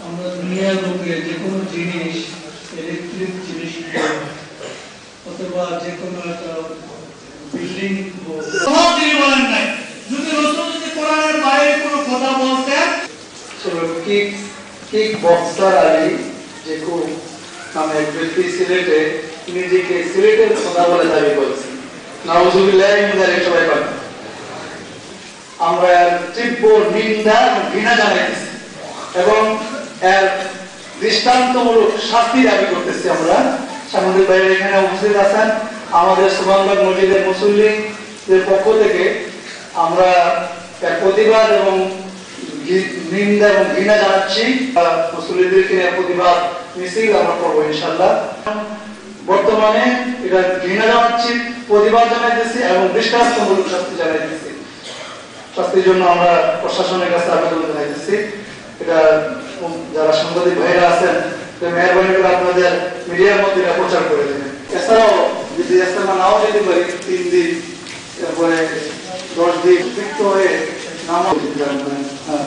আমরা দুনিয়ার বুকে যে কোনো জিনিস, ইলেকট্রিক জিনিস অথবা যে কোনো একটা বিল্ডিং সব তিনি বলেন নাই। যদি রাসূল যদি কোরআনের বাইরে কোনো কথা বলতেন, কিক বক্সার আলী যেকু নামে এক ব্যক্তি সিলেটে নিজেকে সিলেটের কথা বলে দাবি করছেন। নাউজুবিল্লাহ সবাই পাবেন। আমরা তীব্র নিন্দা ঘৃণা জানাইতেছি এবং এর দৃষ্টান্তমূলক শাস্তি দাবি করতেছি। আমরা সামনের বাইরে এখানে উপস্থিত আছেন আমাদের সুবহানবাগ মসজিদের মুসল্লিদের পক্ষ থেকে আমরা এর প্রতিবাদ এবং নিন্দা এবং ঘৃণা জানাচ্ছি। মুসল্লিদেরকে প্রতিবাদ মিছিল আমরা করবো ইনশাআল্লাহ। বর্তমানে এটা ঘৃণা জানাচ্ছি, প্রতিবাদ জানাইতেছি এবং দৃষ্টান্তমূলক শাস্তি জানাইতেছি। শাস্তির জন্য আমরা প্রশাসনের কাছে আবেদন জানাইতেছি। এটা যারা সাংবাদিক ভাইরা আছেন মেহরবানি করে আপনাদের মিডিয়ার মধ্যে প্রচার করে দেবেন। এছাড়াও যদি ইস্তেমা নাও যেতে পারি 3 দিন তারপরে 10 দিন যুক্ত হয়ে নামাজ জানবেন। হ্যাঁ